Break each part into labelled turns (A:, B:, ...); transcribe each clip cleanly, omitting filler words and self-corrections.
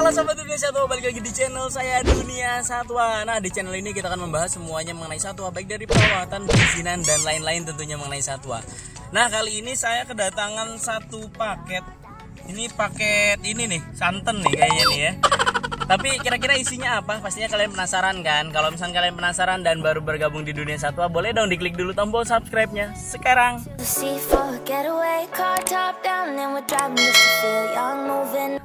A: Halo Sobat Dunia Satwa, balik lagi di channel saya Dunia Satwa. Nah, di channel ini kita akan membahas semuanya mengenai satwa, baik dari perawatan, perizinan, dan lain-lain tentunya mengenai satwa. Nah, kali ini saya kedatangan satu paket. Ini paket ini nih, santan nih kayaknya nih ya. Tapi kira-kira isinya apa? Pastinya kalian penasaran kan? Kalau misalnya kalian penasaran dan baru bergabung di Dunia Satwa, boleh dong diklik dulu tombol subscribe-nya sekarang.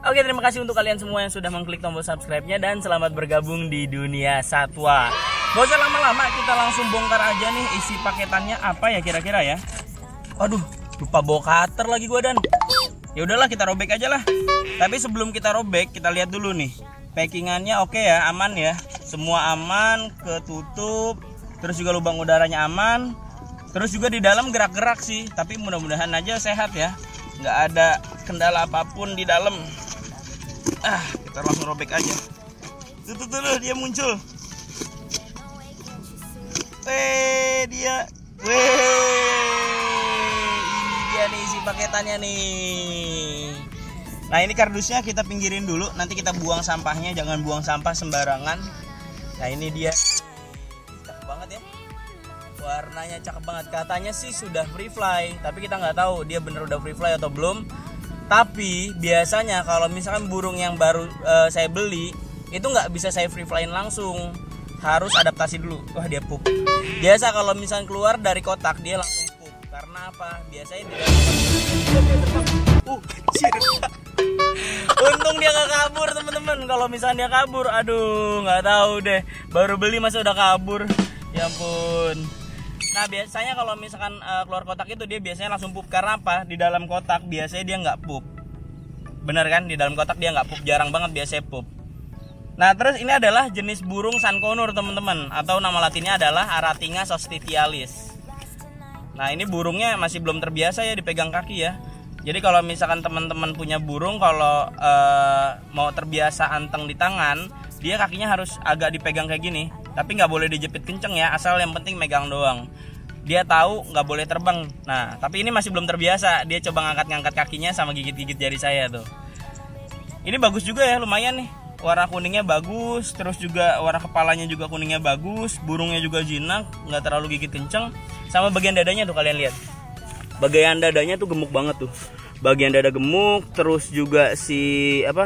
A: Oke, terima kasih untuk kalian semua yang sudah mengklik tombol subscribe-nya dan selamat bergabung di Dunia Satwa. Gak usah lama-lama, kita langsung bongkar aja nih isi paketannya apa ya kira-kira ya. Aduh, lupa bawa cutter lagi gua dan. Ya udahlah, kita robek aja lah. Tapi sebelum kita robek, kita lihat dulu nih. Packingannya oke ya, aman ya. Semua aman, ketutup. Terus juga lubang udaranya aman. Terus juga di dalam gerak-gerak sih. Tapi mudah-mudahan aja sehat ya. Nggak ada kendala apapun di dalam. Kita langsung robek aja. Tuh dia muncul. Dia. Ini dia nih isi paketannya nih. Nah, ini kardusnya kita pinggirin dulu. Nanti kita buang sampahnya. Jangan buang sampah sembarangan. Nah, ini dia. Cakep banget ya. Warnanya cakep banget. Katanya sih sudah free fly, tapi kita nggak tahu dia bener udah free fly atau belum. Tapi biasanya kalau misalkan burung yang baru saya beli itu nggak bisa saya free flyin langsung, harus adaptasi dulu. Wah, dia pup. Biasa kalau misalkan keluar dari kotak dia langsung pup. Karena apa? Biasanya di dalam untung dia gak kabur teman-teman. Kalau misalnya dia kabur, aduh nggak tahu deh. Baru beli masa udah kabur. Ya ampun. Nah, biasanya kalau misalkan keluar kotak itu dia biasanya langsung pup. Karena apa? Di dalam kotak biasanya dia nggak pup. Bener kan? Di dalam kotak dia nggak pup. Jarang banget biasanya pup. Nah, terus ini adalah jenis burung sankonur teman-teman. Atau nama latinnya adalah Aratinga solstitialis. Nah, ini burungnya masih belum terbiasa ya dipegang kaki ya. Jadi kalau misalkan teman-teman punya burung, kalau mau terbiasa anteng di tangan, dia kakinya harus agak dipegang kayak gini. Tapi nggak boleh dijepit kenceng ya, asal yang penting megang doang. Dia tahu nggak boleh terbang. Nah, tapi ini masih belum terbiasa. Dia coba ngangkat-ngangkat kakinya sama gigit-gigit jari saya tuh. Ini bagus juga ya, lumayan nih. Warna kuningnya bagus, terus juga warna kepalanya juga kuningnya bagus. Burungnya juga jinak, nggak terlalu gigit kenceng. Sama bagian dadanya tuh kalian lihat. Bagian dadanya tuh gemuk banget tuh. Bagian dada gemuk, terus juga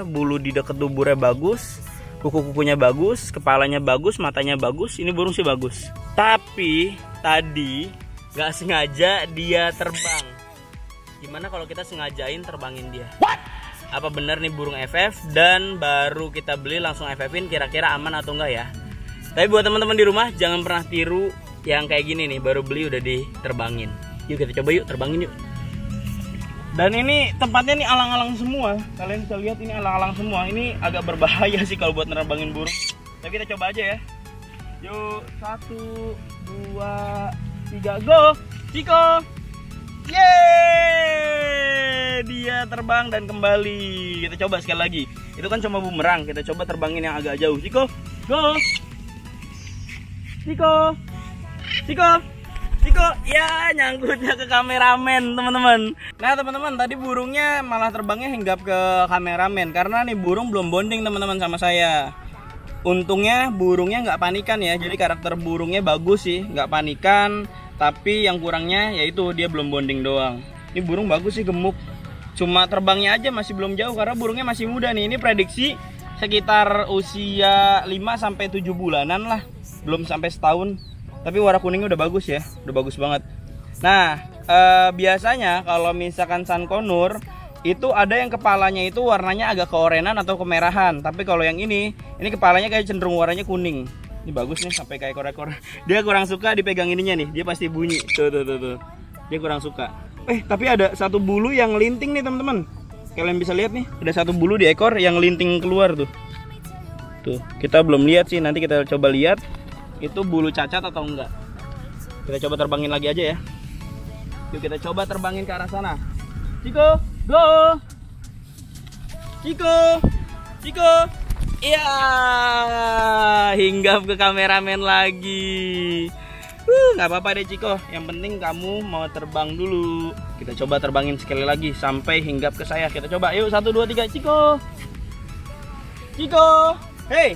A: bulu di dekat duburnya bagus. Kuku-kukunya bagus, kepalanya bagus, matanya bagus. Ini burung sih bagus. Tapi tadi nggak sengaja dia terbang. Gimana kalau kita sengajain terbangin dia? What? Apa bener nih burung FF dan baru kita beli langsung FF-in, kira-kira aman atau enggak ya? Tapi buat teman-teman di rumah jangan pernah tiru yang kayak gini nih, baru beli udah diterbangin. Yuk kita coba yuk, terbangin yuk. Dan ini tempatnya nih alang-alang semua. Kalian bisa lihat ini alang-alang semua. Ini agak berbahaya sih kalau buat nerbangin burung. Tapi kita coba aja ya. Yuk, 1, 2, 3, go! Ciko! Yeay! Dia terbang dan kembali. Kita coba sekali lagi. Itu kan cuma bumerang. Kita coba terbangin yang agak jauh. Ciko, go! Ciko! Ciko! Ciko, ya nyangkutnya ke kameramen teman-teman. Nah teman-teman, tadi burungnya malah terbangnya hinggap ke kameramen karena nih burung belum bonding teman-teman sama saya. Untungnya burungnya nggak panikan ya, jadi karakter burungnya bagus sih, nggak panikan. Tapi yang kurangnya yaitu dia belum bonding doang. Ini burung bagus sih, gemuk. Cuma terbangnya aja masih belum jauh karena burungnya masih muda nih. Ini prediksi sekitar usia 5-7 bulanan lah, belum sampai setahun. Tapi warna kuningnya udah bagus ya, udah bagus banget. Nah, biasanya kalau misalkan sankonur itu ada yang kepalanya itu warnanya agak keorenan atau kemerahan. Tapi kalau yang ini kepalanya kayak cenderung warnanya kuning. Ini bagus nih, sampai kayak ekor-ekor. Dia kurang suka dipegang ininya nih, dia pasti bunyi. Tuh. Dia kurang suka. Tapi ada satu bulu yang linting nih teman-teman. Kalian bisa lihat nih, ada satu bulu di ekor yang linting keluar tuh. Tuh, kita belum lihat sih, nanti kita coba lihat. Itu bulu cacat atau enggak. Kita coba terbangin lagi aja ya. Yuk kita coba terbangin ke arah sana. Ciko, go! Ciko! Iya, hinggap ke kameramen lagi. Nggak apa-apa deh Ciko, yang penting kamu mau terbang dulu. Kita coba terbangin sekali lagi sampai hinggap ke saya. Kita coba, yuk 1, 2, 3, Ciko. Ciko. Hey,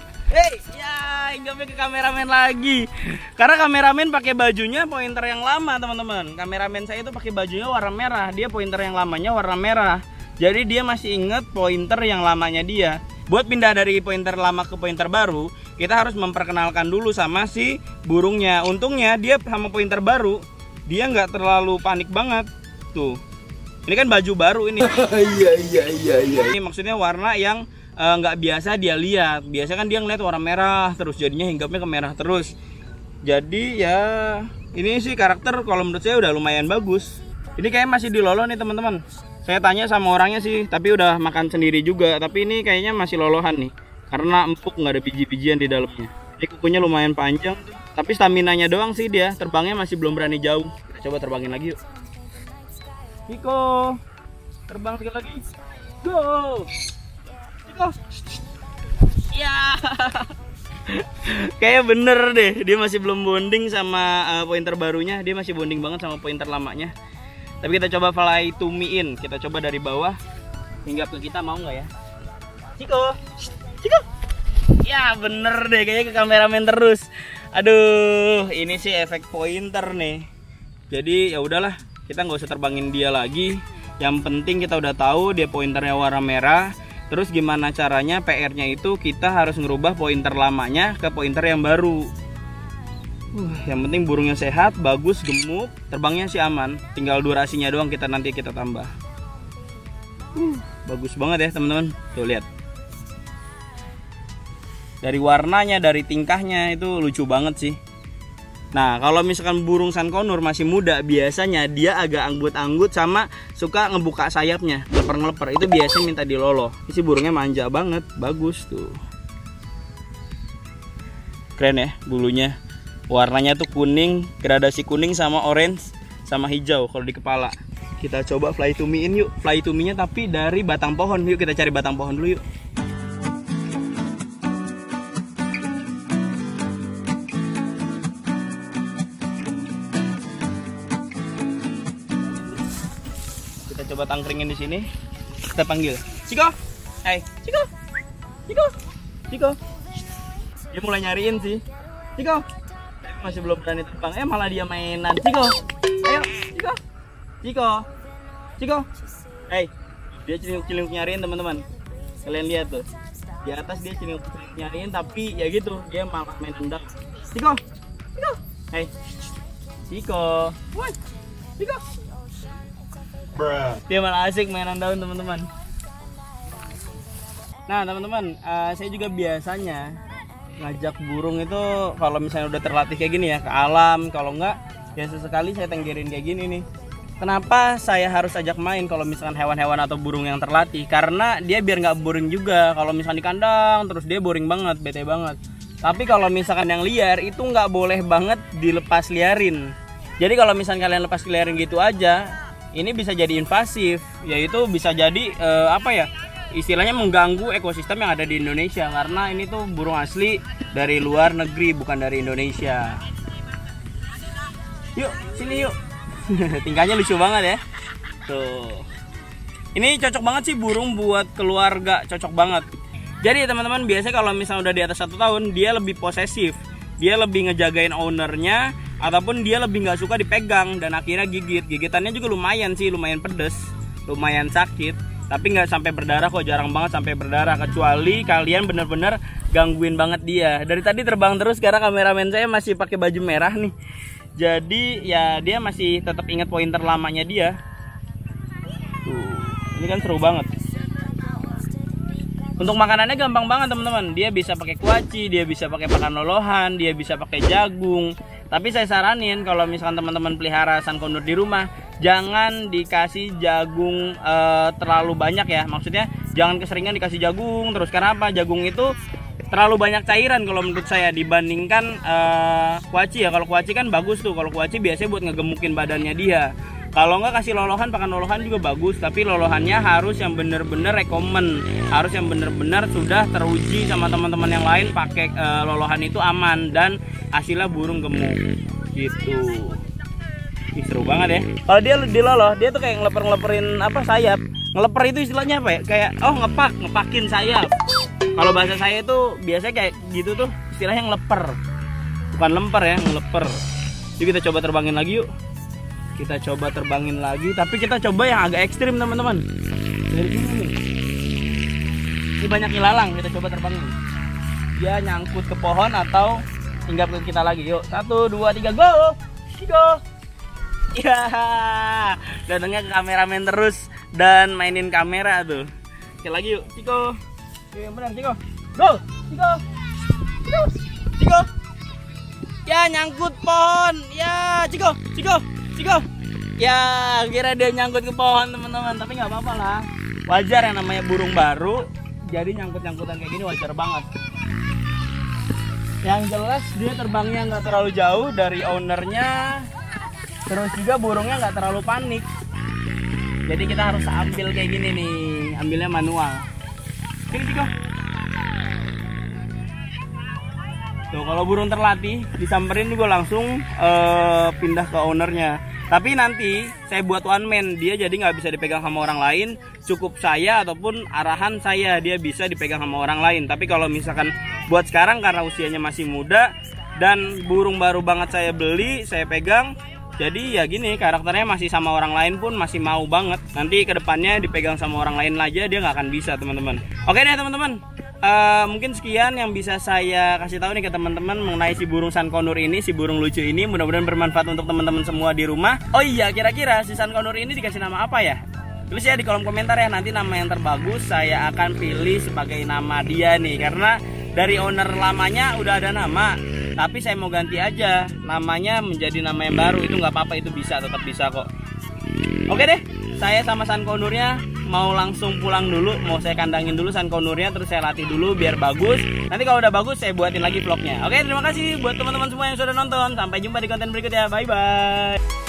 A: ya hinggapnya ke kameramen lagi. Karena kameramen pakai bajunya pointer yang lama, teman-teman. Kameramen saya itu pakai bajunya warna merah, dia pointer yang lamanya warna merah. Jadi dia masih inget pointer yang lamanya dia. Buat pindah dari pointer lama ke pointer baru, kita harus memperkenalkan dulu sama si burungnya. Untungnya dia sama pointer baru, dia nggak terlalu panik banget. Tuh, ini kan baju baru ini. Iya. Ini maksudnya warna yang nggak biasa dia lihat. Biasa kan dia ngeliat warna merah terus, jadinya hinggapnya ke merah terus. Jadi ya ini sih karakter kalau menurut saya udah lumayan bagus. Ini kayaknya masih dilolo nih teman-teman. Saya tanya sama orangnya sih, tapi udah makan sendiri juga. Tapi ini kayaknya masih lolohan nih, karena empuk, nggak ada biji-bijian di dalamnya. Ini kukunya lumayan panjang, tapi staminanya doang sih dia. Terbangnya masih belum berani jauh. Kita coba terbangin lagi yuk. Ciko, terbang sekali lagi. Go. Ciko. Ya. Kayak bener deh, dia masih belum bonding sama pointer barunya. Dia masih bonding banget sama pointer lamanya. Tapi kita coba fly to me in. Kita coba dari bawah hinggap ke kita, mau nggak ya? Ciko, Ciko. Ya bener deh, kayaknya ke kameramen terus. Aduh, ini sih efek pointer nih. Jadi ya udahlah, kita nggak usah terbangin dia lagi. Yang penting kita udah tahu dia pointernya warna merah. Terus gimana caranya, PR-nya itu kita harus ngerubah pointer lamanya ke pointer yang baru. Yang penting burungnya sehat, bagus, gemuk, terbangnya sih aman. Tinggal durasinya doang nanti kita tambah. Bagus banget ya teman-teman. Tuh lihat. Dari warnanya, dari tingkahnya itu lucu banget sih. Nah, kalau misalkan burung sankonur masih muda, biasanya dia agak anggut-anggut sama suka ngebuka sayapnya, ngeleper-ngeleper. Itu biasanya minta dilolo. Ini burungnya manja banget, bagus tuh. Keren ya bulunya. Warnanya tuh kuning, gradasi kuning sama orange sama hijau kalau di kepala. Kita coba fly to me in yuk. Fly to me-nya tapi dari batang pohon. Yuk kita cari batang pohon dulu yuk. Kita coba tangkringin di sini. Kita panggil. Ciko. Hai, Ciko. Ciko. Ciko. Dia mulai nyariin sih. Ciko. Masih belum berani terbang, malah dia mainan. Ciko, ayo, Ciko, Ciko, Ciko. Hey, dia cilinguk nyariin teman-teman. Kalian lihat tuh, di atas dia cilinguk nyariin, tapi ya gitu, dia malah main hendak. Ciko, Ciko, hey, Ciko, what, Ciko. Dia malah asik mainan daun teman-teman. Nah teman-teman, saya juga biasanya ngajak burung itu kalau misalnya udah terlatih kayak gini ya ke alam. Kalau enggak ya sesekali saya tenggerin kayak gini nih. Kenapa saya harus ajak main kalau misalkan hewan-hewan atau burung yang terlatih? Karena dia biar nggak boring juga. Kalau misalkan di kandang terus dia boring banget, bete banget. Tapi kalau misalkan yang liar itu nggak boleh banget dilepas liarin. Jadi kalau misalkan kalian lepas liarin gitu aja, ini bisa jadi invasif, yaitu bisa jadi istilahnya mengganggu ekosistem yang ada di Indonesia. Karena ini tuh burung asli dari luar negeri, bukan dari Indonesia. Yuk, sini yuk. Tingkahnya lucu banget ya. Tuh. Ini cocok banget sih burung buat keluarga, cocok banget. Jadi teman-teman, biasanya kalau misalnya udah di atas 1 tahun, dia lebih posesif. Dia lebih ngejagain ownernya, ataupun dia lebih nggak suka dipegang dan akhirnya gigit. Gigitannya juga lumayan sih, lumayan pedes, lumayan sakit. Tapi nggak sampai berdarah kok, jarang banget sampai berdarah. Kecuali kalian bener-bener gangguin banget dia. Dari tadi terbang terus karena kameramen saya masih pakai baju merah nih. Jadi ya dia masih tetap ingat pointer lamanya dia. Tuh, ini kan seru banget. Untuk makanannya gampang banget teman-teman. Dia bisa pakai kuaci, dia bisa pakai pakan lolohan, dia bisa pakai jagung. Tapi saya saranin kalau misalkan teman-teman pelihara sankonur di rumah, jangan dikasih jagung terlalu banyak ya. Maksudnya jangan keseringan dikasih jagung terus. Karena apa? Jagung itu terlalu banyak cairan kalau menurut saya dibandingkan kuaci ya. Kalau kuaci kan bagus tuh. Kalau kuaci biasanya buat ngegemukin badannya dia. Kalau nggak kasih lolohan, pakan lolohan juga bagus. Tapi lolohannya harus yang bener-bener rekomen. Harus yang bener-bener sudah teruji sama teman-teman yang lain pakai lolohan itu aman dan hasilnya burung gemuk gitu. Ih, seru banget ya. Kalau dia diloloh, dia tuh kayak ngeleper-ngeleperin sayap. Ngeleper itu istilahnya apa ya? Kayak ngepakin sayap. Kalau bahasa saya itu biasanya kayak gitu tuh istilahnya ngeleper. Bukan lemper ya, ngeleper. Yuk kita coba terbangin lagi yuk. Kita coba terbangin lagi, tapi kita coba yang agak ekstrim teman-teman. Dari sini nih. Ini banyak ilalang, kita coba terbangin. Dia nyangkut ke pohon atau hinggap ke kita lagi. Yuk, 1, 2, 3, go! Go! Ya, datangnya ke kameramen terus dan mainin kamera tuh. Oke lagi yuk, Ciko. Oke, yang benar Ciko. Go, Ciko. Ciko. Ciko. Ya nyangkut pohon. Ya, Ciko, Ciko, Ciko. Ya, kira dia nyangkut ke pohon teman-teman, tapi nggak apa-apa lah. Wajar yang namanya burung baru, jadi nyangkut-nyangkutan kayak gini wajar banget. Yang jelas dia terbangnya nggak terlalu jauh dari ownernya. Terus juga burungnya nggak terlalu panik. Jadi kita harus ambil kayak gini nih, ambilnya manual. Sini Ciko. Tuh kalau burung terlatih disamperin juga langsung pindah ke ownernya. Tapi nanti saya buat one man, dia jadi nggak bisa dipegang sama orang lain. Cukup saya ataupun arahan saya dia bisa dipegang sama orang lain. Tapi kalau misalkan buat sekarang karena usianya masih muda dan burung baru banget saya beli, saya pegang. Jadi ya gini, karakternya masih sama orang lain pun masih mau banget. Nanti kedepannya dipegang sama orang lain aja dia nggak akan bisa teman-teman. Oke deh teman-teman, mungkin sekian yang bisa saya kasih tahu nih ke teman-teman mengenai si burung sankonur ini, si burung lucu ini. Mudah-mudahan bermanfaat untuk teman-teman semua di rumah. Oh iya, kira-kira si sankonur ini dikasih nama apa ya? Tulis ya di kolom komentar ya, nanti nama yang terbagus saya akan pilih sebagai nama dia nih. Karena dari owner lamanya udah ada nama, tapi saya mau ganti aja namanya menjadi nama yang baru. Itu nggak apa-apa, itu bisa, tetap bisa kok. Oke deh, saya sama sankonurnya mau langsung pulang dulu. Mau saya kandangin dulu sankonurnya, terus saya latih dulu biar bagus. Nanti kalau udah bagus saya buatin lagi vlognya. Oke, terima kasih buat teman-teman semua yang sudah nonton. Sampai jumpa di konten berikutnya, bye bye.